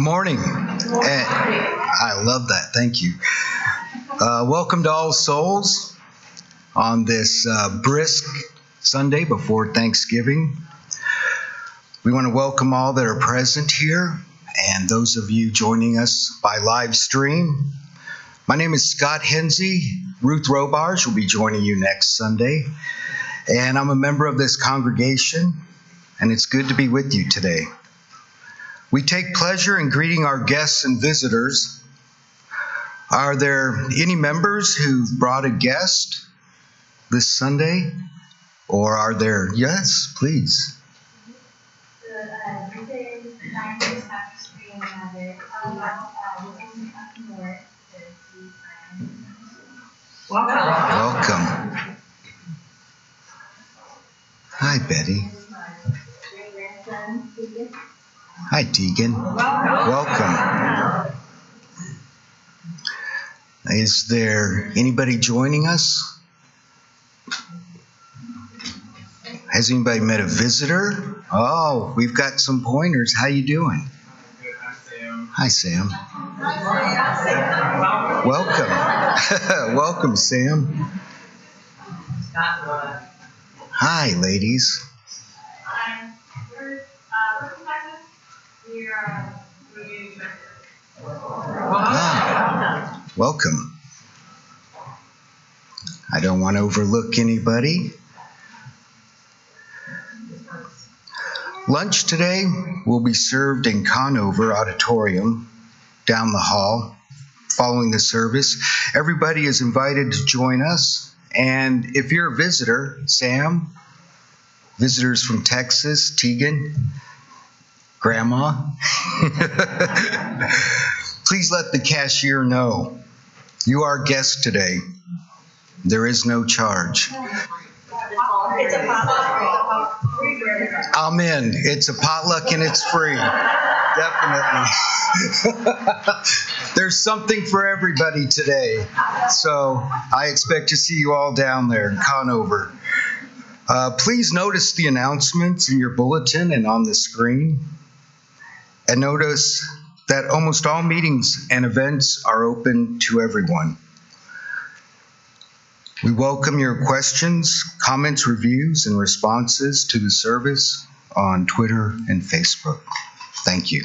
Good morning. I love that. Thank you. Welcome to All Souls on this brisk Sunday before Thanksgiving. We want to welcome all that are present here and those of you joining us by live stream. My name is Scott Hensey. Ruth Robarge will be joining you next Sunday. And I'm a member of this congregation, and it's good to be with you today. We take pleasure in greeting our guests and visitors. Are there any members who've brought a guest this Sunday? Or are there? Yes, please. Welcome. Hi, Betty. Hi, Tegan. Welcome. Is there anybody joining us? Has anybody met a visitor? Oh, we've got some pointers. How you doing? Hi, Sam. Welcome. Welcome, Sam. Hi, ladies. Welcome. I don't want to overlook anybody. Lunch today will be served in Conover Auditorium down the hall following the service. Everybody is invited to join us. And if you're a visitor, Sam, visitors from Texas, Tegan, Grandma, please let the cashier know you are guests today. There is no charge. Amen. It's a potluck and it's free. Definitely. There's something for everybody today. So I expect to see you all down there in Conover. Please notice the announcements in your bulletin and on the screen. And notice that almost all meetings and events are open to everyone. We welcome your questions, comments, reviews, and responses to the service on Twitter and Facebook. Thank you.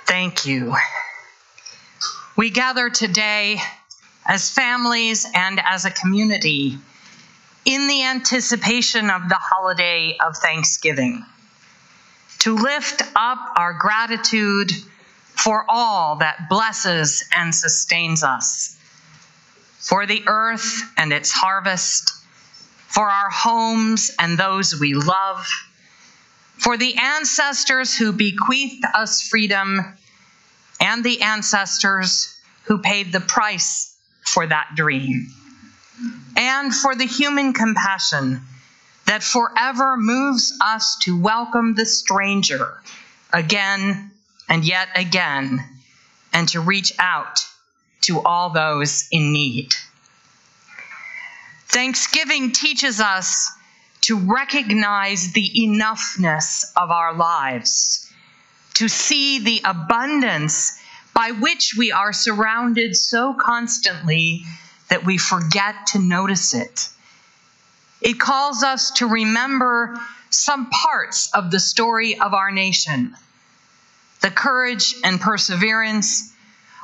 Thank you. We gather today as families and as a community in the anticipation of the holiday of Thanksgiving, to lift up our gratitude for all that blesses and sustains us, for the earth and its harvest, for our homes and those we love, for the ancestors who bequeathed us freedom and the ancestors who paid the price for that dream, and for the human compassion that forever moves us to welcome the stranger again and yet again, and to reach out to all those in need. Thanksgiving teaches us to recognize the enoughness of our lives, to see the abundance by which we are surrounded so constantly that we forget to notice it. It calls us to remember some parts of the story of our nation, the courage and perseverance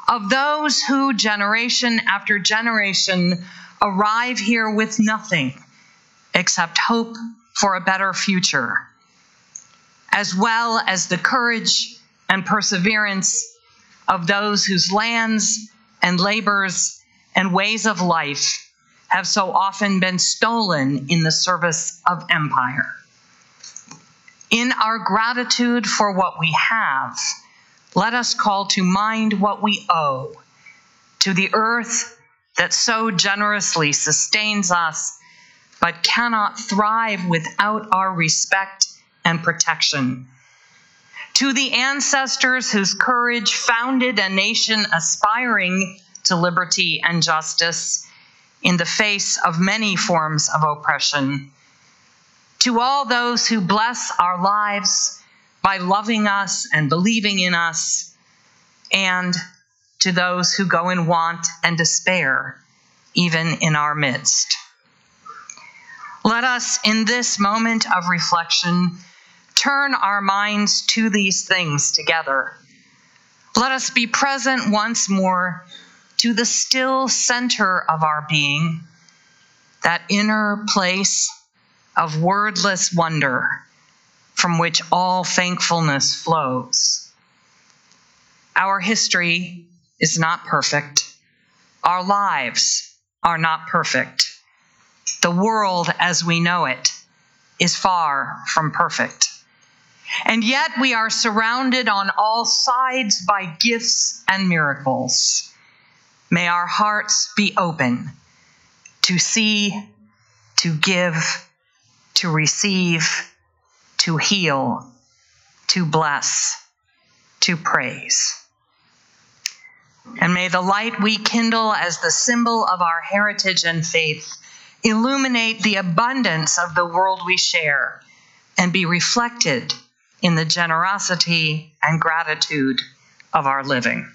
of those who, generation after generation, arrive here with nothing except hope for a better future, as well as the courage and perseverance of those whose lands and labors and ways of life have so often been stolen in the service of empire. In our gratitude for what we have, let us call to mind what we owe to the earth that so generously sustains us, but cannot thrive without our respect and protection. To the ancestors whose courage founded a nation aspiring to liberty and justice in the face of many forms of oppression. To all those who bless our lives by loving us and believing in us, and to those who go in want and despair, even in our midst. Let us, in this moment of reflection, turn our minds to these things together. Let us be present once more to the still center of our being, that inner place of wordless wonder from which all thankfulness flows. Our history is not perfect. Our lives are not perfect. The world as we know it is far from perfect. And yet we are surrounded on all sides by gifts and miracles. May our hearts be open to see, to give, to receive, to heal, to bless, to praise. And may the light we kindle as the symbol of our heritage and faith illuminate the abundance of the world we share and be reflected in the generosity and gratitude of our living.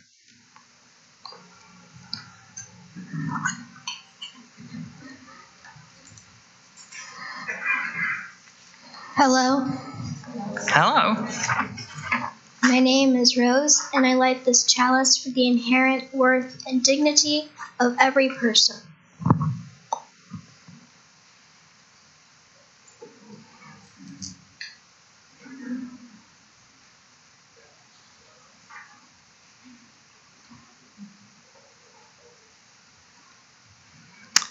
Hello. Hello. My name is Rose, and I light this chalice for the inherent worth and dignity of every person.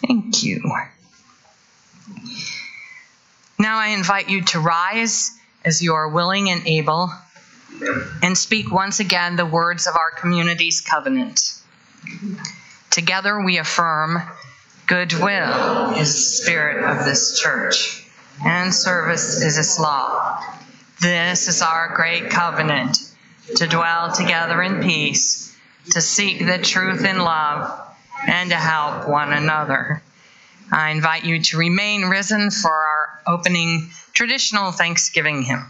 Thank you. Now I invite you to rise as you are willing and able, and speak once again the words of our community's covenant. Together we affirm, goodwill is the spirit of this church, and service is its law. This is our great covenant, to dwell together in peace, to seek the truth in love, and to help one another. I invite you to remain risen for our opening traditional Thanksgiving hymn.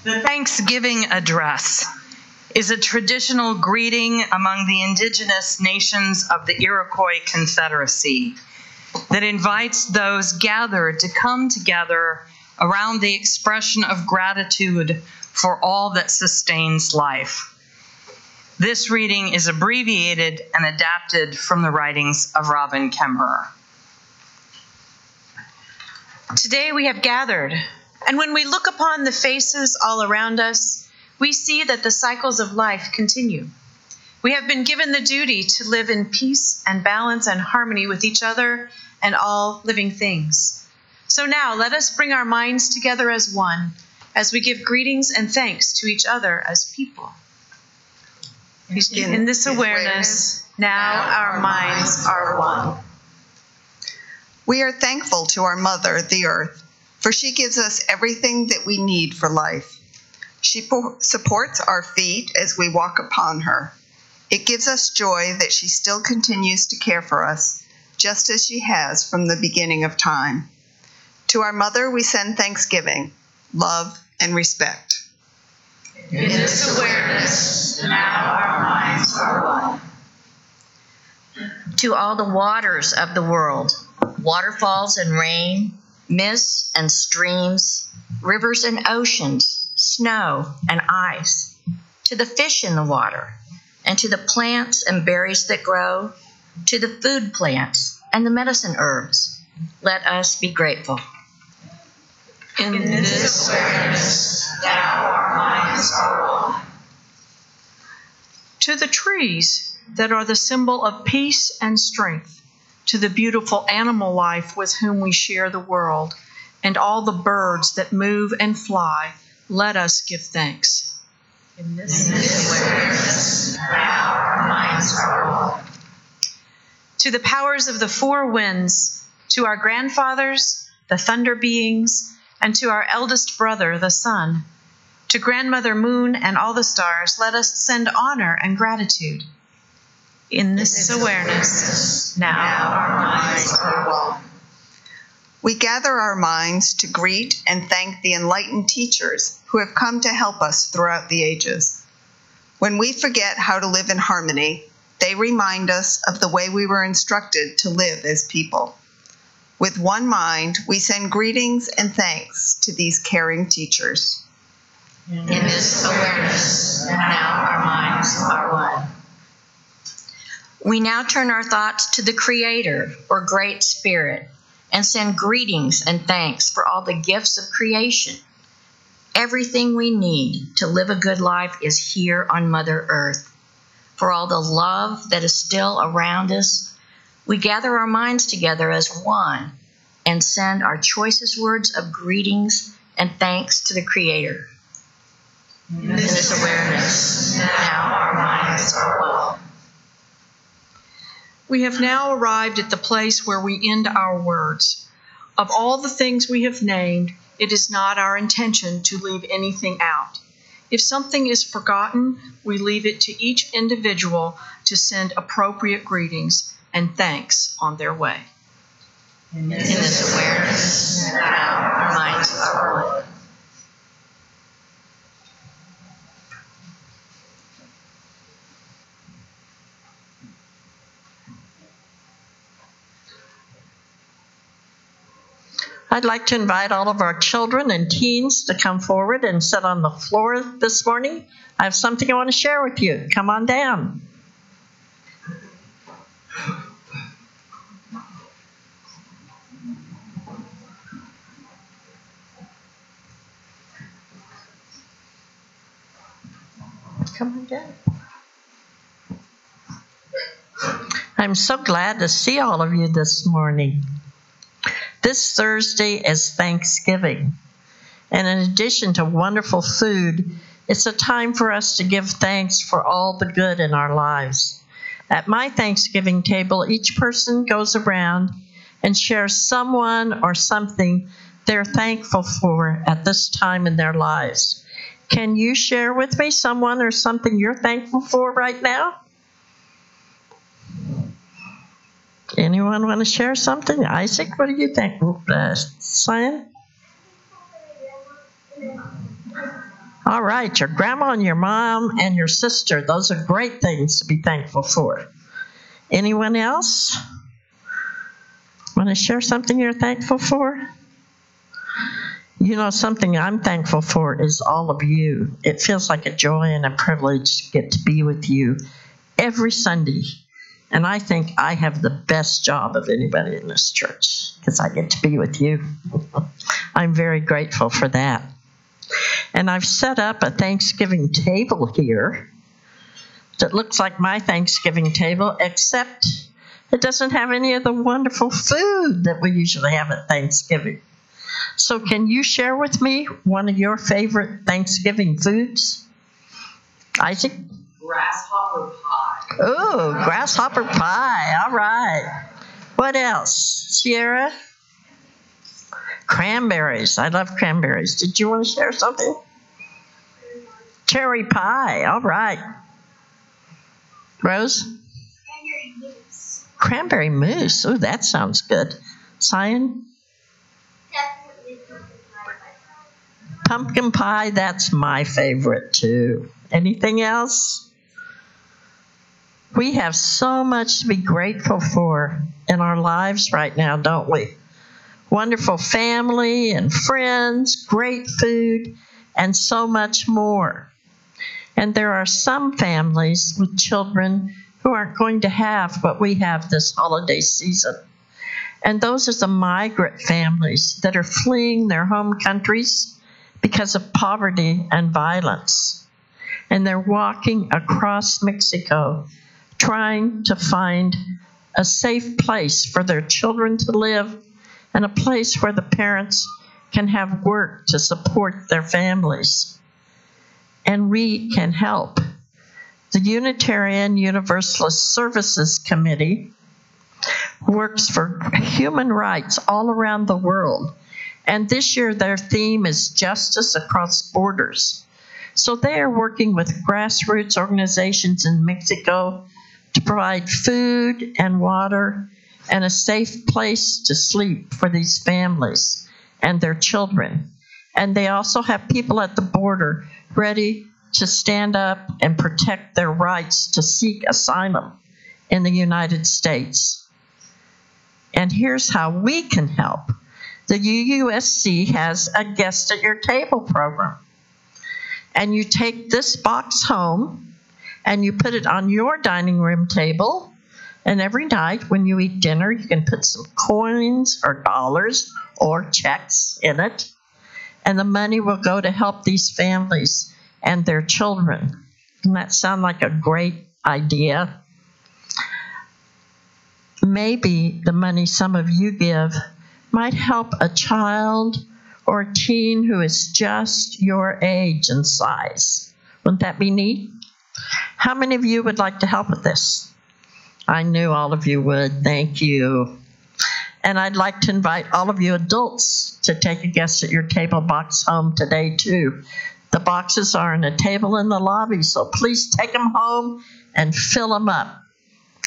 The Thanksgiving Address is a traditional greeting among the indigenous nations of the Iroquois Confederacy that invites those gathered to come together around the expression of gratitude for all that sustains life. This reading is abbreviated and adapted from the writings of Robin Kemmerer. Today we have gathered, and when we look upon the faces all around us, we see that the cycles of life continue. We have been given the duty to live in peace and balance and harmony with each other and all living things. So now let us bring our minds together as one, as we give greetings and thanks to each other as people. In this awareness, now our minds are one. We are thankful to our mother, the earth, for she gives us everything that we need for life. She supports our feet as we walk upon her. It gives us joy that she still continues to care for us, just as she has from the beginning of time. To our mother, we send thanksgiving, love, and respect. In this awareness, now our minds are one. To all the waters of the world, waterfalls and rain, mists and streams, rivers and oceans, snow and ice, to the fish in the water, and to the plants and berries that grow, to the food plants and the medicine herbs, let us be grateful. In this awareness, now our minds are one. To the trees that are the symbol of peace and strength, to the beautiful animal life with whom we share the world, and all the birds that move and fly, let us give thanks. In this awareness, now our minds are one. To the powers of the four winds, to our grandfathers, the thunder beings, and to our eldest brother, the sun. To Grandmother Moon and all the stars, let us send honor and gratitude. In this awareness, now our minds are one. We gather our minds to greet and thank the enlightened teachers who have come to help us throughout the ages. When we forget how to live in harmony, they remind us of the way we were instructed to live as people. With one mind, we send greetings and thanks to these caring teachers. In this awareness, now our minds are one. We now turn our thoughts to the Creator, or Great Spirit, and send greetings and thanks for all the gifts of creation. Everything we need to live a good life is here on Mother Earth. For all the love that is still around us, we gather our minds together as one and send our choicest words of greetings and thanks to the Creator. In this awareness, now our minds are one. We have now arrived at the place where we end our words. Of all the things we have named, it is not our intention to leave anything out. If something is forgotten, we leave it to each individual to send appropriate greetings and thanks on their way. In this awareness, now our minds are one. I'd like to invite all of our children and teens to come forward and sit on the floor this morning. I have something I want to share with you. Come on down. Come on down. I'm so glad to see all of you this morning. This Thursday is Thanksgiving, and in addition to wonderful food, it's a time for us to give thanks for all the good in our lives. At my Thanksgiving table, each person goes around and shares someone or something they're thankful for at this time in their lives. Can you share with me someone or something you're thankful for right now? Anyone want to share something? Isaac, what do you think? Cyan? All right, your grandma and your mom and your sister. Those are great things to be thankful for. Anyone else want to share something you're thankful for? You know, something I'm thankful for is all of you. It feels like a joy and a privilege to get to be with you every Sunday. And I think I have the best job of anybody in this church because I get to be with you. I'm very grateful for that. And I've set up a Thanksgiving table here that looks like my Thanksgiving table, except it doesn't have any of the wonderful food that we usually have at Thanksgiving. So can you share with me one of your favorite Thanksgiving foods? Isaac? Grasshopper pie. Oh, grasshopper pie. All right. What else? Sierra? Cranberries. I love cranberries. Did you want to share something? Cherry pie. All right. Rose? Cranberry mousse. Cranberry mousse. Oh, that sounds good. Cyan? Definitely pumpkin pie. Pumpkin pie. That's my favorite, too. Anything else? We have so much to be grateful for in our lives right now, don't we? Wonderful family and friends, great food, and so much more. And there are some families with children who aren't going to have what we have this holiday season. And those are the migrant families that are fleeing their home countries because of poverty and violence. And they're walking across Mexico trying to find a safe place for their children to live and a place where the parents can have work to support their families. And we can help. The Unitarian Universalist Services Committee works for human rights all around the world, And this year their theme is Justice Across Borders. So they are working with grassroots organizations in Mexico to provide food and water and a safe place to sleep for these families and their children. And they also have people at the border ready to stand up and protect their rights to seek asylum in the United States. And here's how we can help. The UUSC has a guest at your table program. And you take this box home and you put it on your dining room table. And every night when you eat dinner, you can put some coins or dollars or checks in it. And the money will go to help these families and their children. Doesn't that sound like a great idea? Maybe the money some of you give might help a child or a teen who is just your age and size. Wouldn't that be neat? How many of you would like to help with this? I knew all of you would. Thank you. And I'd like to invite all of you adults to take a guest at your table box home today, too. The boxes are on a table in the lobby, so please take them home and fill them up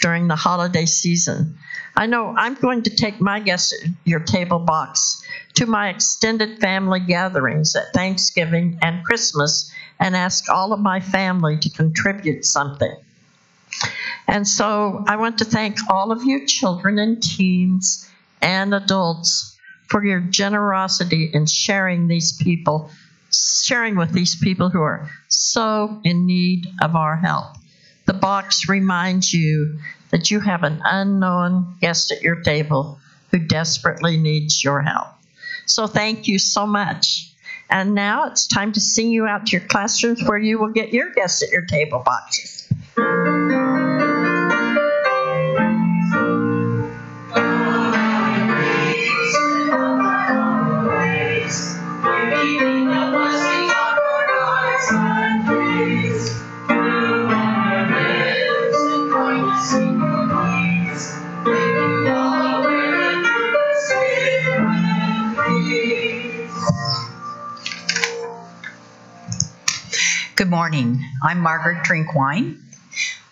during the holiday season. I know I'm going to take my guest at your table box to my extended family gatherings at Thanksgiving and Christmas and ask all of my family to contribute something. And so I want to thank all of you children and teens and adults for your generosity in sharing with these people who are so in need of our help. The box reminds you that you have an unknown guest at your table who desperately needs your help. So thank you so much. And now it's time to sing you out to your classrooms where you will get your guests at your table boxes. Good morning. I'm Margaret Drinkwine,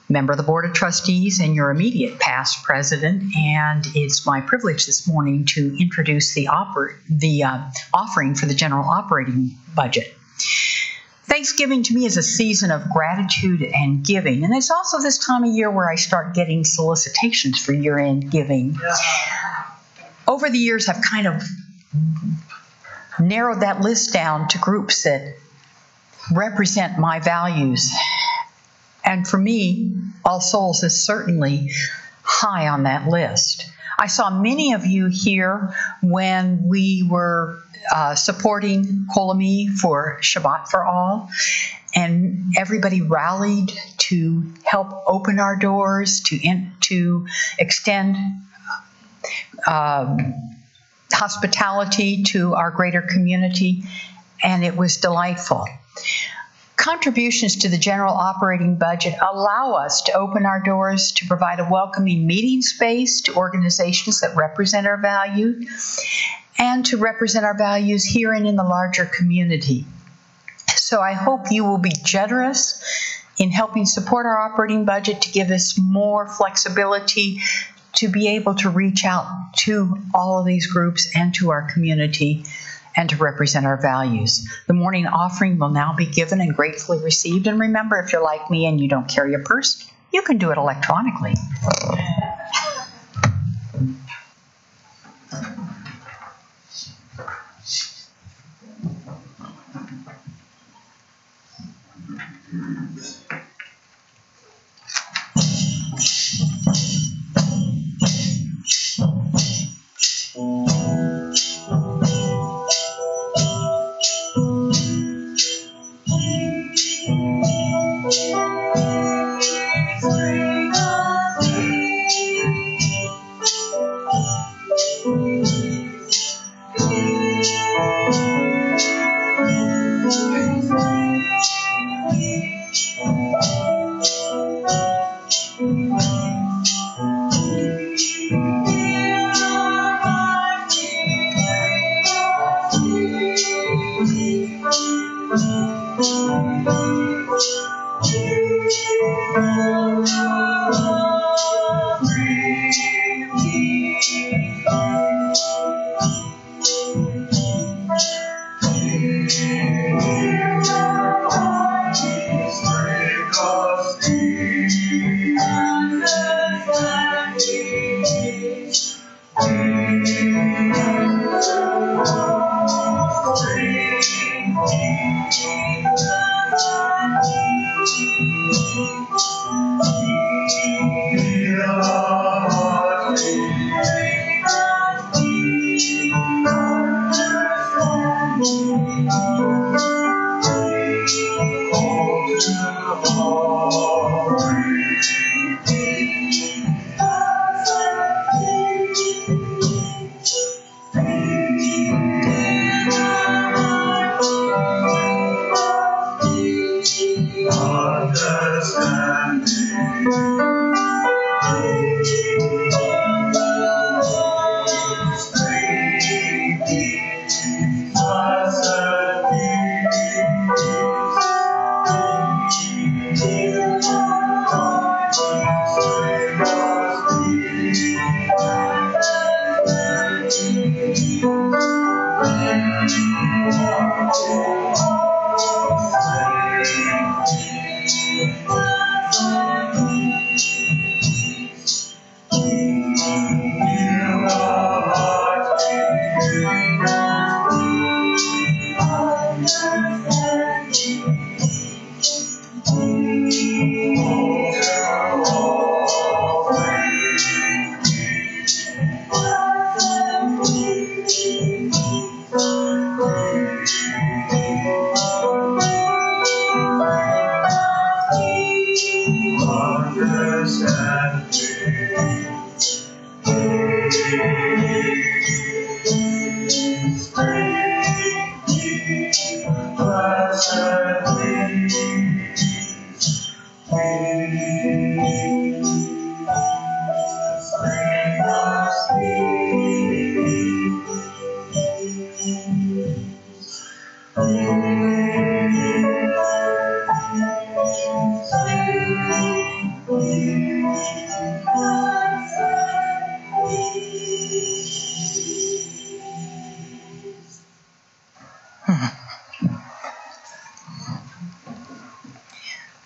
member of the Board of Trustees and your immediate past president, and it's my privilege this morning to introduce the offering for the general operating budget. Thanksgiving to me is a season of gratitude and giving, and it's also this time of year where I start getting solicitations for year-end giving. Over the years, I've kind of narrowed that list down to groups that represent my values. And for me, All Souls is certainly high on that list. I saw many of you here when we were supporting Kolami for Shabbat for All, and everybody rallied to help open our doors, to extend hospitality to our greater community, and it was delightful. Contributions to the general operating budget allow us to open our doors to provide a welcoming meeting space to organizations that represent our value and to represent our values here and in the larger community. So I hope you will be generous in helping support our operating budget to give us more flexibility to be able to reach out to all of these groups and to our community and to represent our values. The morning offering will now be given and gratefully received. And remember, if you're like me and you don't carry a purse, you can do it electronically.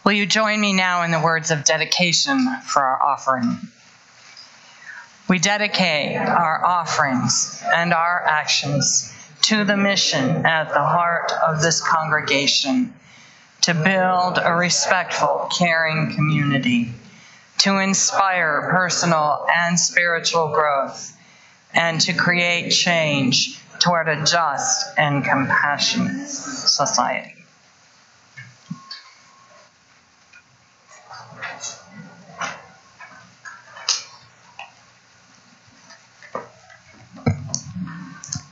Will you join me now in the words of dedication for our offering? We dedicate our offerings and our actions to the mission at the heart of this congregation, to build a respectful, caring community, to inspire personal and spiritual growth, and to create change toward a just and compassionate society.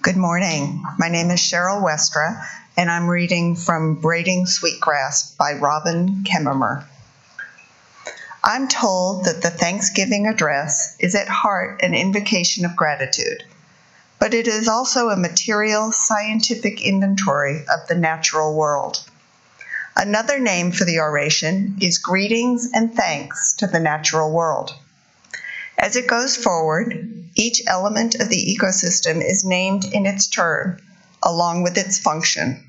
Good morning. My name is Cheryl Westra, and I'm reading from Braiding Sweetgrass by Robin Kemmerer. I'm told that the Thanksgiving address is at heart an invocation of gratitude, but it is also a material, scientific inventory of the natural world. Another name for the oration is Greetings and Thanks to the Natural World. As it goes forward, each element of the ecosystem is named in its turn, along with its function.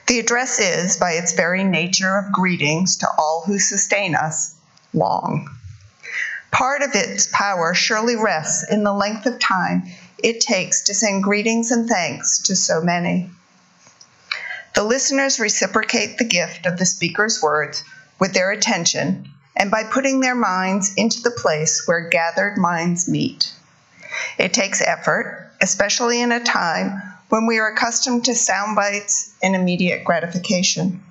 The address is, by its very nature of greetings to all who sustain us, long. Part of its power surely rests in the length of time it takes to send greetings and thanks to so many. The listeners reciprocate the gift of the speaker's words with their attention and by putting their minds into the place where gathered minds meet. It takes effort, especially in a time when we are accustomed to sound bites and immediate gratification.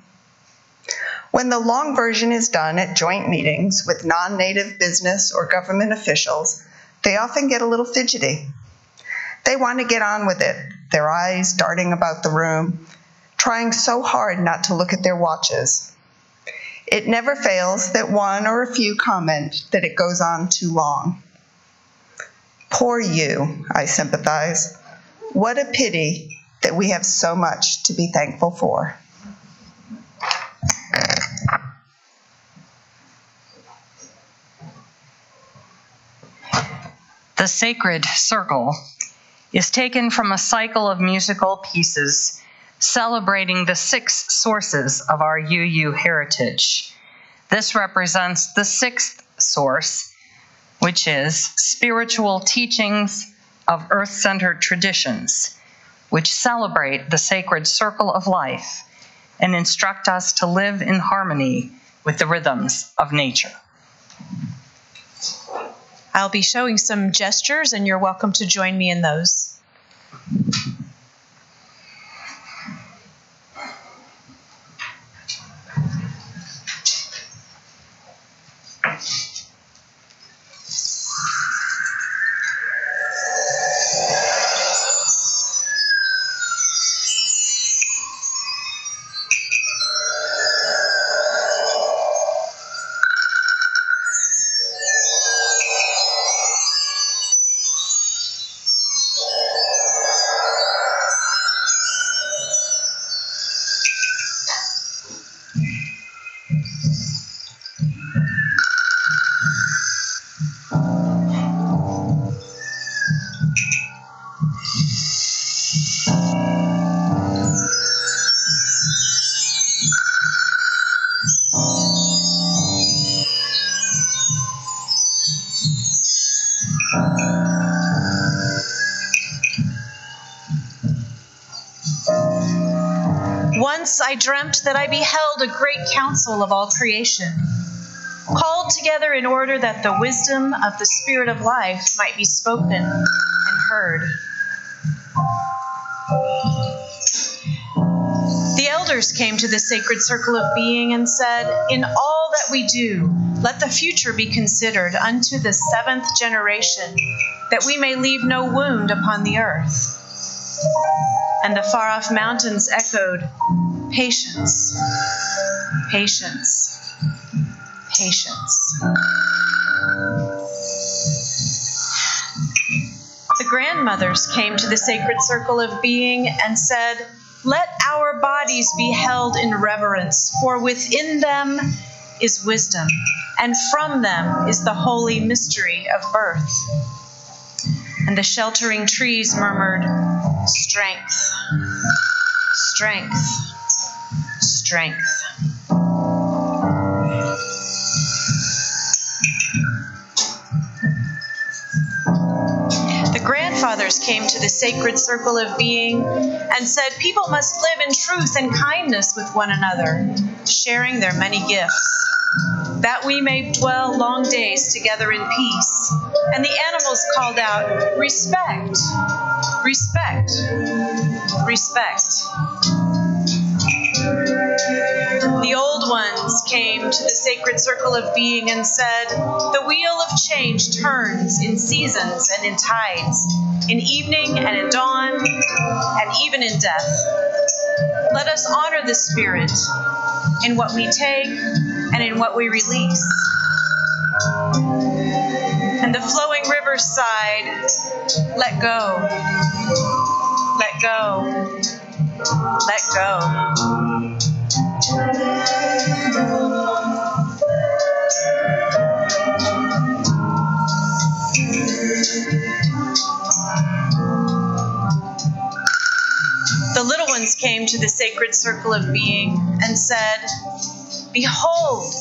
When the long version is done at joint meetings with non-native business or government officials, they often get a little fidgety. They want to get on with it, their eyes darting about the room, trying so hard not to look at their watches. It never fails that one or a few comment that it goes on too long. Poor you, I sympathize. What a pity that we have so much to be thankful for. The sacred circle is taken from a cycle of musical pieces celebrating the 6 sources of our UU heritage. This represents the 6th source, which is spiritual teachings of earth-centered traditions, which celebrate the sacred circle of life and instruct us to live in harmony with the rhythms of nature. I'll be showing some gestures, and you're welcome to join me in those. Once I dreamt that I beheld a great council of all creation, called together in order that the wisdom of the Spirit of life might be spoken and heard. The elders came to the sacred circle of being and said, "In all that we do, let the future be considered unto the 7th generation, that we may leave no wound upon the earth." And the far-off mountains echoed, "Patience, patience, patience." The grandmothers came to the sacred circle of being and said, "Let our bodies be held in reverence, for within them is wisdom, and from them is the holy mystery of birth." And the sheltering trees murmured, "Strength, strength, strength." The grandfathers came to the sacred circle of being and said, "People must live in truth and kindness with one another, sharing their many gifts, that we may dwell long days together in peace." And the animals called out, "Respect, respect, respect." The old ones came to the sacred circle of being and said, "The wheel of change turns in seasons and in tides, in evening and in dawn, and even in death. Let us honor the Spirit in what we take and in what we release." And the flowing rivers sighed, "Let go, let go, let go." The little ones came to the sacred circle of being and said, "Behold,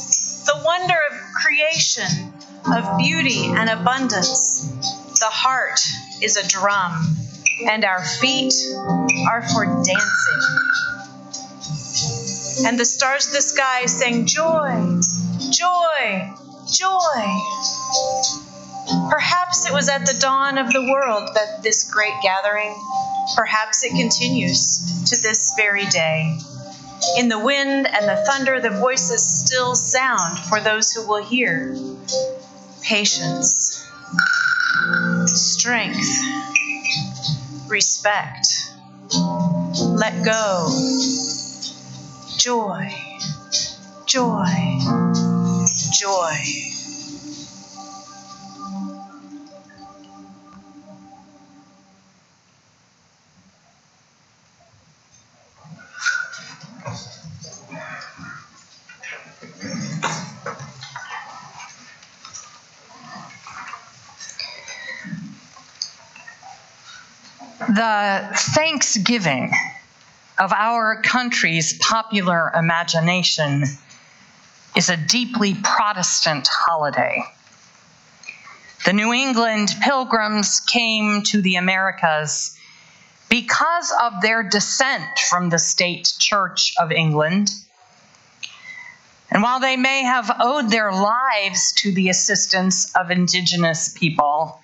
the wonder of creation, of beauty and abundance. The heart is a drum, and our feet are for dancing." And the stars of the sky sang, "Joy, joy, joy." Perhaps it was at the dawn of the world that this great gathering, perhaps it continues to this very day. In the wind and the thunder, the voices still sound for those who will hear. Patience, strength, respect, let go, joy, joy, joy. The Thanksgiving of our country's popular imagination is a deeply Protestant holiday. The New England Pilgrims came to the Americas because of their descent from the state Church of England. And while they may have owed their lives to the assistance of indigenous people,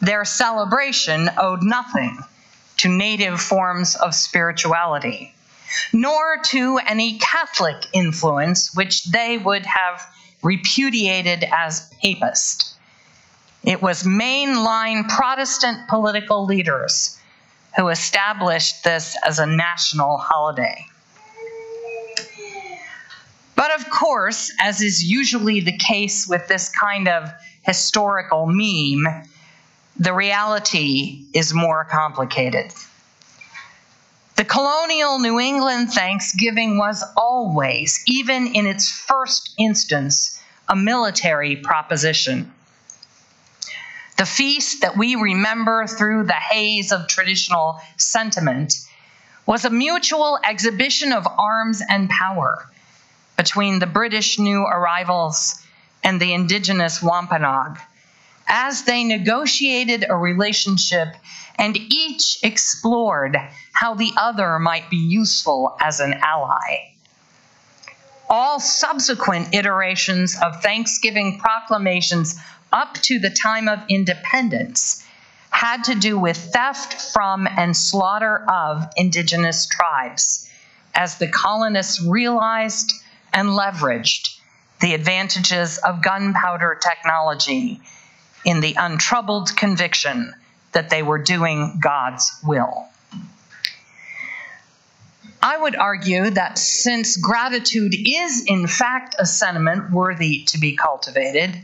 their celebration owed nothing to native forms of spirituality, nor to any Catholic influence which they would have repudiated as papist. It was mainline Protestant political leaders who established this as a national holiday. But of course, as is usually the case with this kind of historical meme, the reality is more complicated. The colonial New England Thanksgiving was always, even in its first instance, a military proposition. The feast that we remember through the haze of traditional sentiment was a mutual exhibition of arms and power between the British new arrivals and the indigenous Wampanoag, as they negotiated a relationship and each explored how the other might be useful as an ally. All subsequent iterations of Thanksgiving proclamations up to the time of independence had to do with theft from and slaughter of indigenous tribes, as the colonists realized and leveraged the advantages of gunpowder technology in the untroubled conviction that they were doing God's will. I would argue that since gratitude is in fact a sentiment worthy to be cultivated,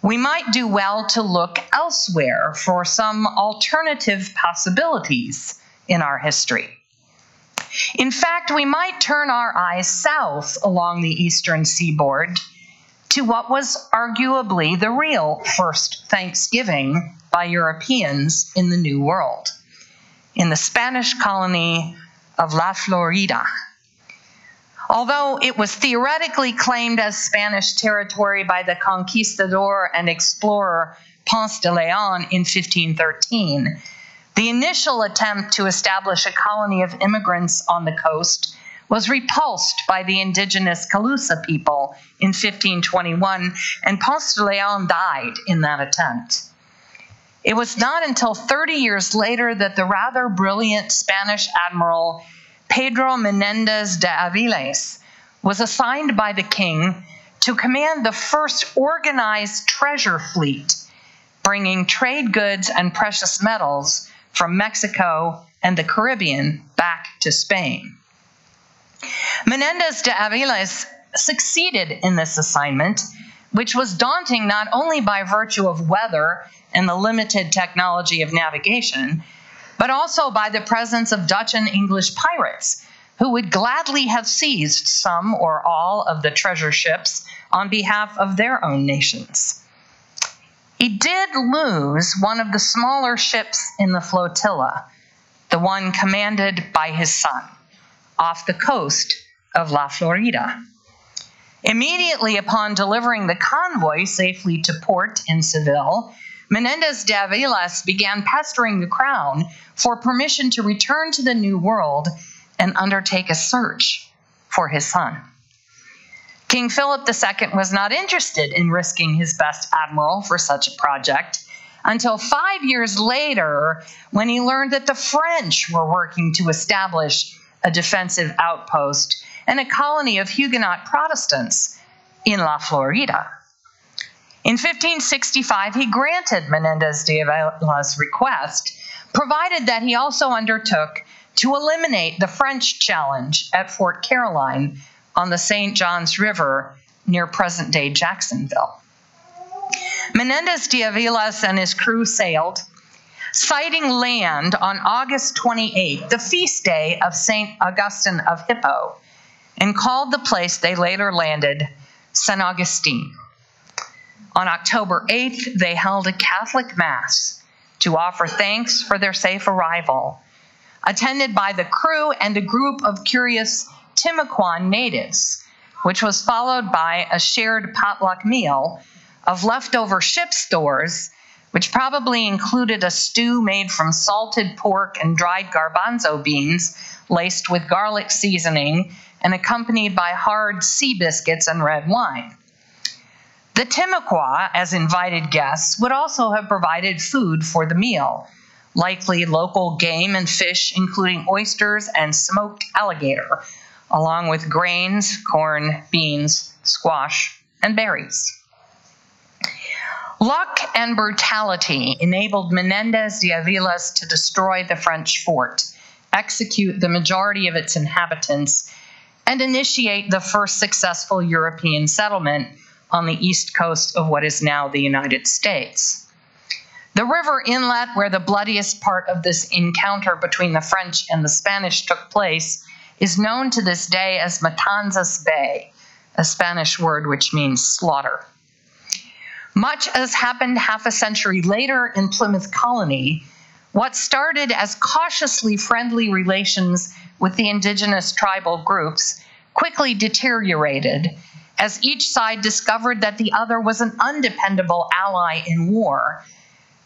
we might do well to look elsewhere for some alternative possibilities in our history. In fact, we might turn our eyes south along the eastern seaboard to what was arguably the real first Thanksgiving by Europeans in the New World, in the Spanish colony of La Florida. Although it was theoretically claimed as Spanish territory by the conquistador and explorer Ponce de Leon in 1513, the initial attempt to establish a colony of immigrants on the coast was repulsed by the indigenous Calusa people in 1521, and Ponce de Leon died in that attempt. It was not until 30 years later that the rather brilliant Spanish admiral Pedro Menendez de Aviles was assigned by the king to command the first organized treasure fleet, bringing trade goods and precious metals from Mexico and the Caribbean back to Spain. Menendez de Aviles succeeded in this assignment, which was daunting not only by virtue of weather and the limited technology of navigation, but also by the presence of Dutch and English pirates who would gladly have seized some or all of the treasure ships on behalf of their own nations. He did lose one of the smaller ships in the flotilla, the one commanded by his son, off the coast of La Florida. Immediately upon delivering the convoy safely to port in Seville, Menendez de Aviles began pestering the crown for permission to return to the New World and undertake a search for his son. King Philip II was not interested in risking his best admiral for such a project until 5 years later, when he learned that the French were working to establish a defensive outpost and a colony of Huguenot Protestants in La Florida. In 1565, he granted Menendez de Aviles' request, provided that he also undertook to eliminate the French challenge at Fort Caroline on the St. Johns River near present-day Jacksonville. Menendez de Aviles and his crew sailed, sighting land on August 28th, the feast day of St. Augustine of Hippo, and called the place they later landed St. Augustine. On October 8th, they held a Catholic Mass to offer thanks for their safe arrival, attended by the crew and a group of curious Temecuah natives, which was followed by a shared potluck meal of leftover ship stores, which probably included a stew made from salted pork and dried garbanzo beans laced with garlic seasoning and accompanied by hard sea biscuits and red wine. The Temecuah, as invited guests, would also have provided food for the meal, likely local game and fish, including oysters and smoked alligator, along with grains, corn, beans, squash, and berries. Luck and brutality enabled Menendez de Avilas to destroy the French fort, execute the majority of its inhabitants, and initiate the first successful European settlement on the east coast of what is now the United States. The river inlet where the bloodiest part of this encounter between the French and the Spanish took place is known to this day as Matanzas Bay, a Spanish word which means slaughter. Much as happened half a century later in Plymouth Colony, what started as cautiously friendly relations with the indigenous tribal groups quickly deteriorated as each side discovered that the other was an undependable ally in war,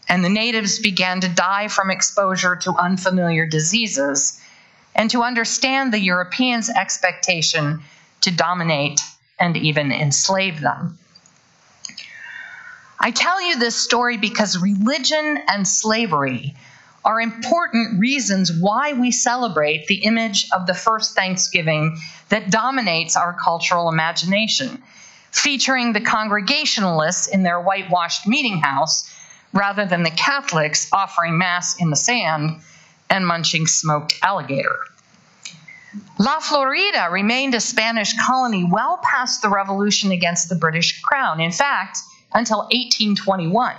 and the natives began to die from exposure to unfamiliar diseases, and to understand the Europeans' expectation to dominate and even enslave them. I tell you this story because religion and slavery are important reasons why we celebrate the image of the first Thanksgiving that dominates our cultural imagination, featuring the Congregationalists in their whitewashed meeting house rather than the Catholics offering Mass in the sand and munching smoked alligator. La Florida remained a Spanish colony well past the revolution against the British Crown, in fact, until 1821.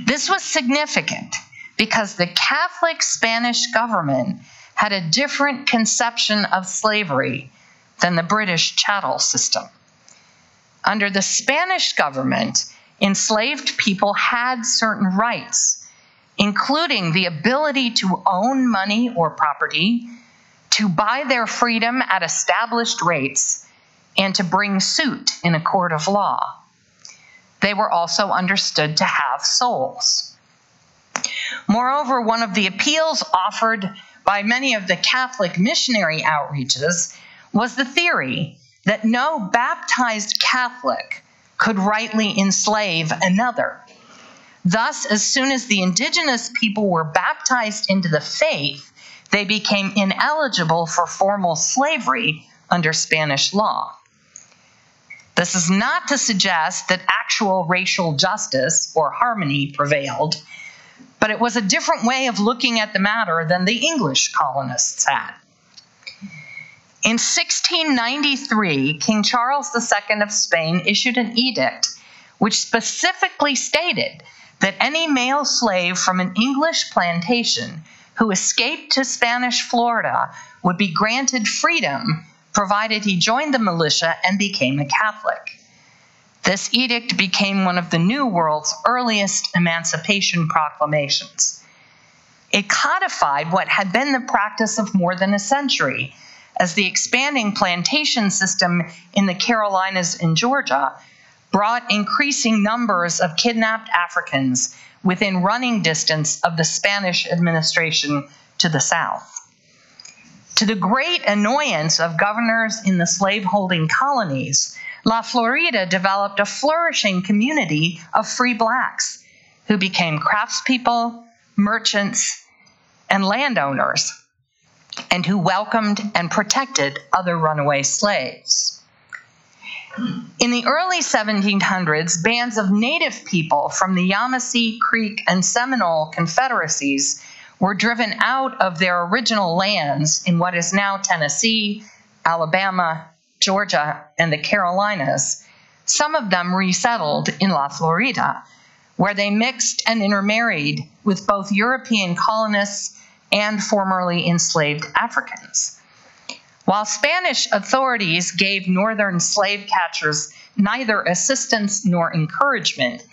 This was significant because the Catholic Spanish government had a different conception of slavery than the British chattel system. Under the Spanish government, enslaved people had certain rights, including the ability to own money or property, to buy their freedom at established rates, and to bring suit in a court of law. They were also understood to have souls. Moreover, one of the appeals offered by many of the Catholic missionary outreaches was the theory that no baptized Catholic could rightly enslave another. Thus, as soon as the indigenous people were baptized into the faith, they became ineligible for formal slavery under Spanish law. This is not to suggest that actual racial justice or harmony prevailed, but it was a different way of looking at the matter than the English colonists had. In 1693, King Charles II of Spain issued an edict which specifically stated that any male slave from an English plantation who escaped to Spanish Florida would be granted freedom provided he joined the militia and became a Catholic. This edict became one of the New World's earliest emancipation proclamations. It codified what had been the practice of more than a century, as the expanding plantation system in the Carolinas and Georgia brought increasing numbers of kidnapped Africans within running distance of the Spanish administration to the south. To the great annoyance of governors in the slaveholding colonies, La Florida developed a flourishing community of free blacks who became craftspeople, merchants, and landowners, and who welcomed and protected other runaway slaves. In the early 1700s, bands of native people from the Yamasee, Creek, and Seminole confederacies were driven out of their original lands in what is now Tennessee, Alabama, Georgia, and the Carolinas. Some of them resettled in La Florida, where they mixed and intermarried with both European colonists and formerly enslaved Africans. While Spanish authorities gave northern slave catchers neither assistance nor encouragement,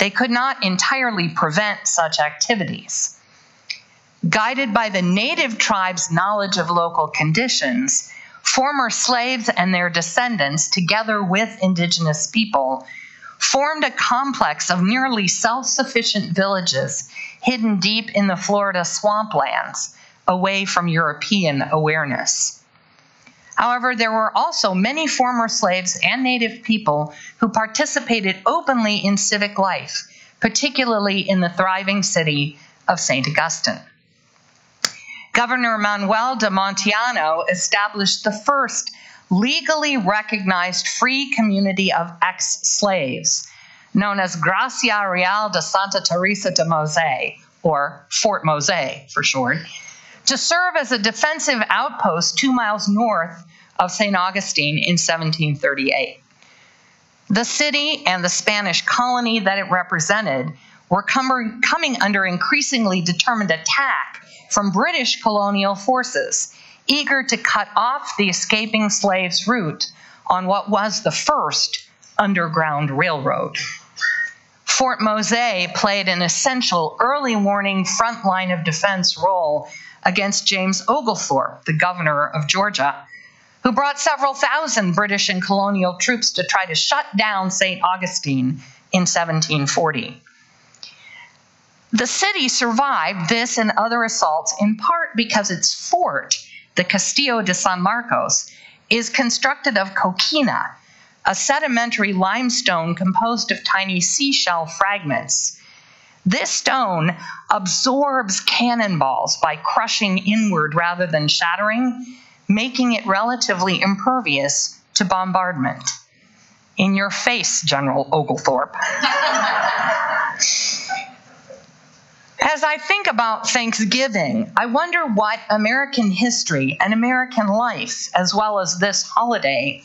they could not entirely prevent such activities. Guided by the native tribe's knowledge of local conditions, former slaves and their descendants, together with indigenous people, formed a complex of nearly self-sufficient villages hidden deep in the Florida swamplands, away from European awareness. However, there were also many former slaves and native people who participated openly in civic life, particularly in the thriving city of St. Augustine. Governor Manuel de Montiano established the first legally recognized free community of ex-slaves, known as Gracia Real de Santa Teresa de Mose, or Fort Mose for short, to serve as a defensive outpost 2 miles north of St. Augustine in 1738. The city and the Spanish colony that it represented were coming under increasingly determined attack from British colonial forces, eager to cut off the escaping slaves' route on what was the first underground railroad. Fort Mose played an essential early warning front line of defense role against James Oglethorpe, the governor of Georgia, who brought several thousand British and colonial troops to try to shut down St. Augustine in 1740. The city survived this and other assaults in part because its fort, the Castillo de San Marcos, is constructed of coquina, a sedimentary limestone composed of tiny seashell fragments. This stone absorbs cannonballs by crushing inward rather than shattering, making it relatively impervious to bombardment. In your face, General Oglethorpe. As I think about Thanksgiving, I wonder what American history and American life, as well as this holiday,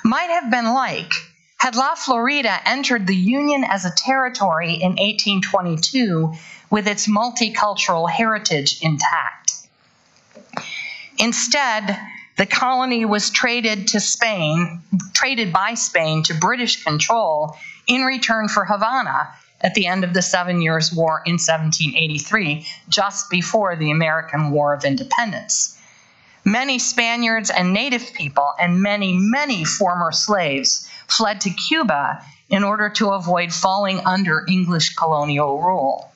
might have been like had La Florida entered the Union as a territory in 1822 with its multicultural heritage intact. Instead, the colony was traded by Spain to British control in return for Havana at the end of the 7 Years' War in 1783, just before the American War of Independence. Many Spaniards and native people and many former slaves fled to Cuba in order to avoid falling under English colonial rule.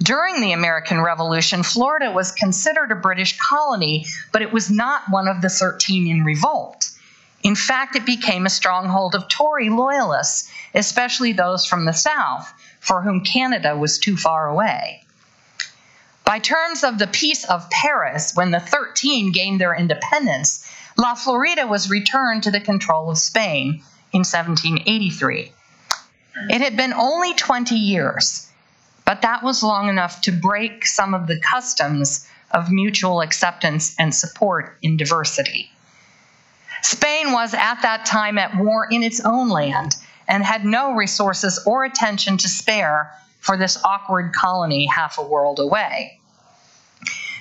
During the American Revolution, Florida was considered a British colony, but it was not one of the 13 in revolt. In fact, it became a stronghold of Tory loyalists, especially those from the South, for whom Canada was too far away. By terms of the Peace of Paris, when the 13 gained their independence, La Florida was returned to the control of Spain in 1783. It had been only 20 years, but that was long enough to break some of the customs of mutual acceptance and support in diversity. Spain was at that time at war in its own land and had no resources or attention to spare for this awkward colony half a world away.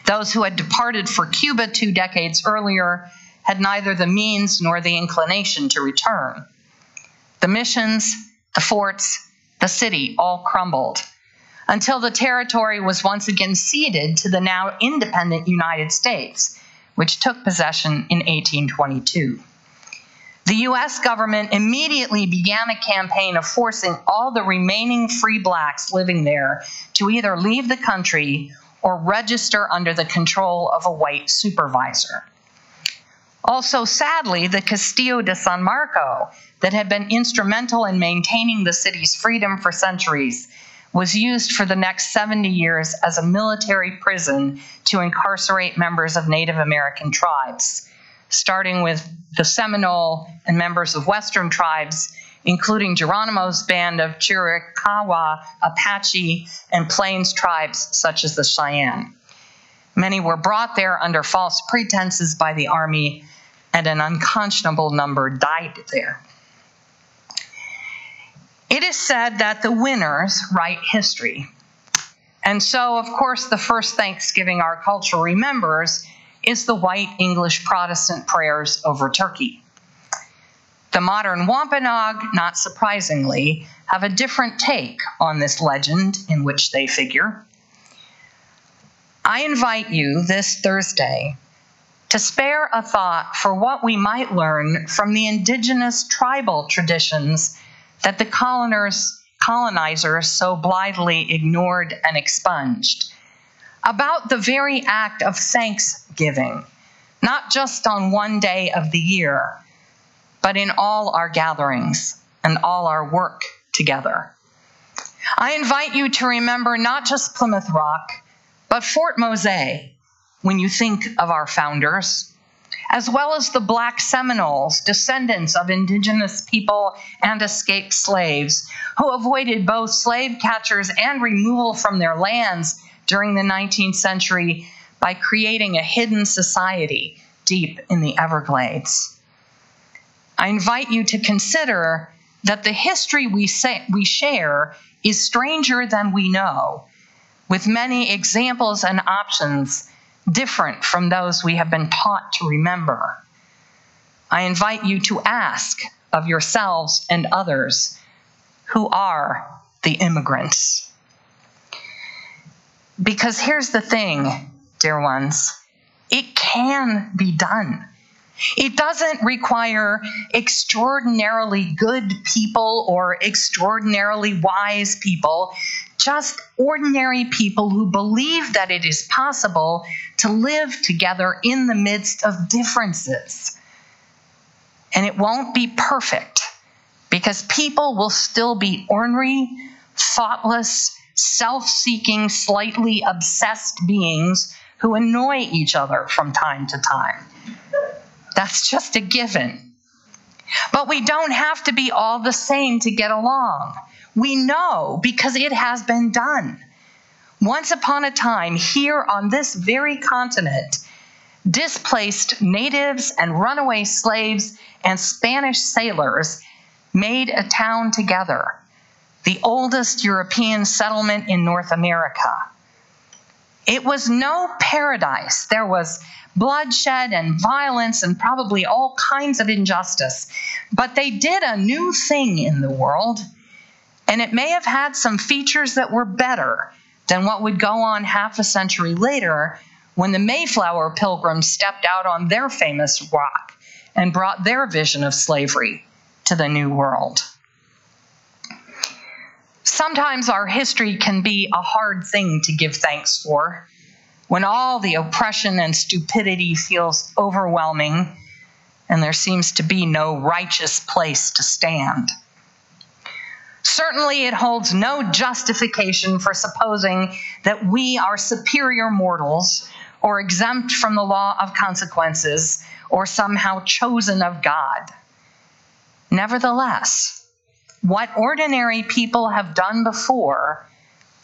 Those who had departed for Cuba 2 decades earlier had neither the means nor the inclination to return. The missions, the forts, the city all crumbled until the territory was once again ceded to the now independent United States, which took possession in 1822. The U.S. government immediately began a campaign of forcing all the remaining free blacks living there to either leave the country or register under the control of a white supervisor. Also, sadly, the Castillo de San Marcos, that had been instrumental in maintaining the city's freedom for centuries, was used for the next 70 years as a military prison to incarcerate members of Native American tribes, starting with the Seminole and members of Western tribes, including Geronimo's band of Chiricahua, Apache, and Plains tribes such as the Cheyenne. Many were brought there under false pretenses by the Army, and an unconscionable number died there. It is said that the winners write history. And so, of course, the first Thanksgiving our culture remembers is the white English Protestant prayers over turkey. The modern Wampanoag, not surprisingly, have a different take on this legend in which they figure. I invite you this Thursday to spare a thought for what we might learn from the indigenous tribal traditions that the colonizers so blithely ignored and expunged, about the very act of thanksgiving, not just on one day of the year, but in all our gatherings and all our work together. I invite you to remember not just Plymouth Rock, but Fort Mose when you think of our founders, as well as the Black Seminoles, descendants of indigenous people and escaped slaves, who avoided both slave catchers and removal from their lands during the 19th century by creating a hidden society deep in the Everglades. I invite you to consider that the history we share is stranger than we know, with many examples and options different from those we have been taught to remember. I invite you to ask of yourselves and others, who are the immigrants? Because here's the thing, dear ones, it can be done. It doesn't require extraordinarily good people or extraordinarily wise people, just ordinary people who believe that it is possible to live together in the midst of differences. And it won't be perfect, because people will still be ornery, thoughtless, self-seeking, slightly obsessed beings who annoy each other from time to time. That's just a given. But we don't have to be all the same to get along. We know because it has been done. Once upon a time, here on this very continent, displaced natives and runaway slaves and Spanish sailors made a town together, the oldest European settlement in North America. It was no paradise. There was bloodshed and violence and probably all kinds of injustice. But they did a new thing in the world, and it may have had some features that were better than what would go on half a century later when the Mayflower Pilgrims stepped out on their famous rock and brought their vision of slavery to the New World. Sometimes our history can be a hard thing to give thanks for, when all the oppression and stupidity feels overwhelming and there seems to be no righteous place to stand. Certainly, it holds no justification for supposing that we are superior mortals or exempt from the law of consequences or somehow chosen of God. Nevertheless, what ordinary people have done before,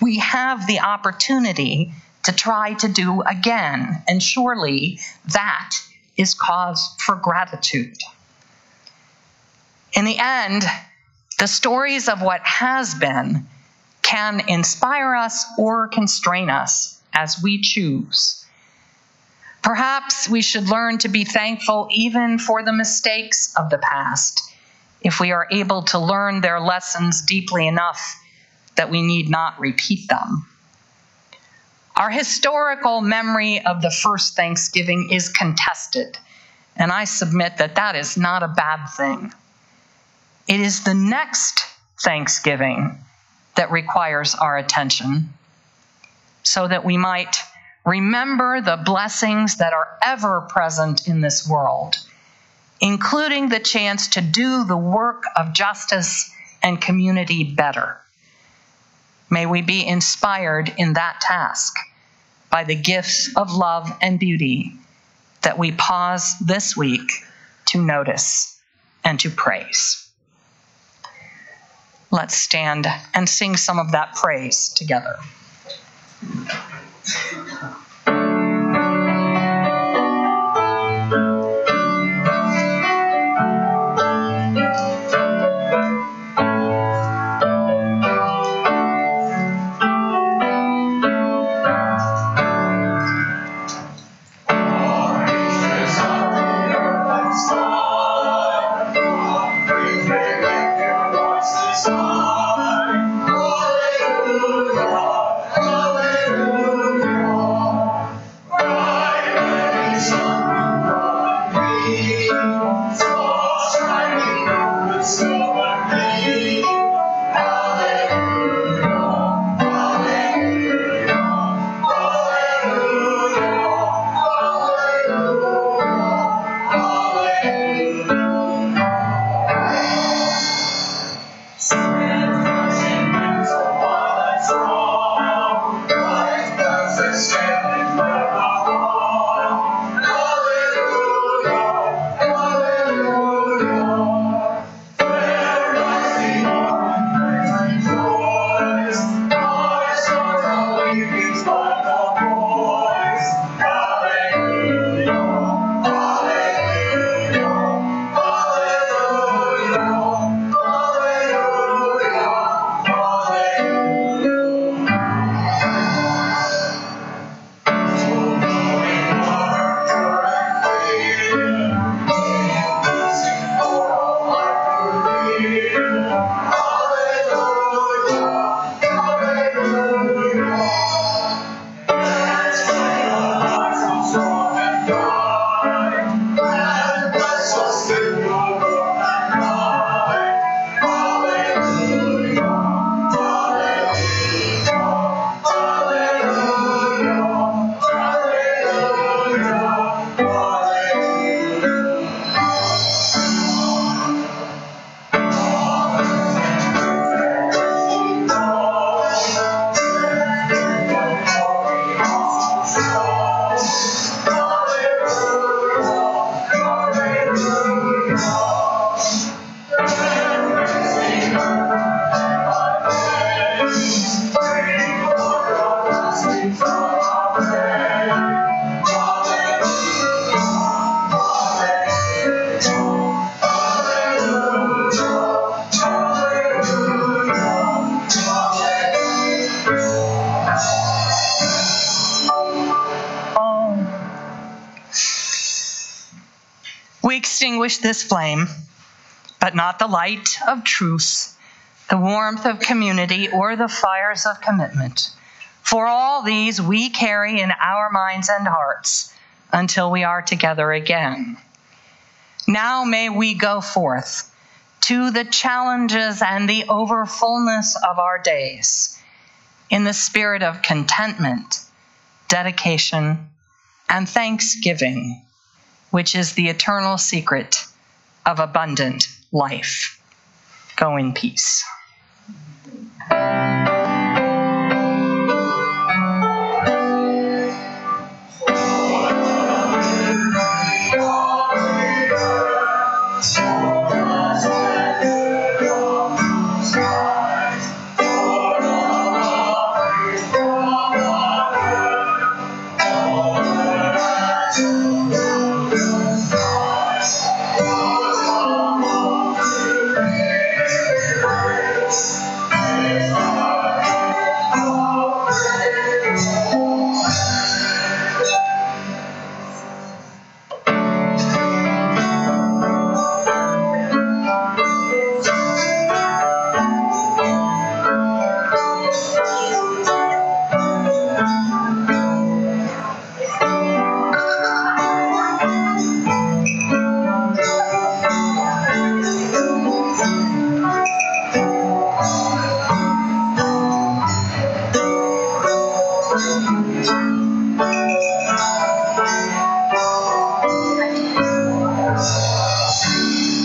we have the opportunity to try to do again, and surely that is cause for gratitude. In the end, the stories of what has been can inspire us or constrain us as we choose. Perhaps we should learn to be thankful even for the mistakes of the past, if we are able to learn their lessons deeply enough that we need not repeat them. Our historical memory of the first Thanksgiving is contested, and I submit that that is not a bad thing. It is the next Thanksgiving that requires our attention, so that we might remember the blessings that are ever present in this world, including the chance to do the work of justice and community better. May we be inspired in that task by the gifts of love and beauty that we pause this week to notice and to praise. Let's stand and sing some of that praise together. Song. We extinguish this flame, but not the light of truth, the warmth of community, or the fires of commitment. For all these we carry in our minds and hearts until we are together again. Now may we go forth to the challenges and the overfullness of our days in the spirit of contentment, dedication, and thanksgiving, which is the eternal secret of abundant life. Go in peace.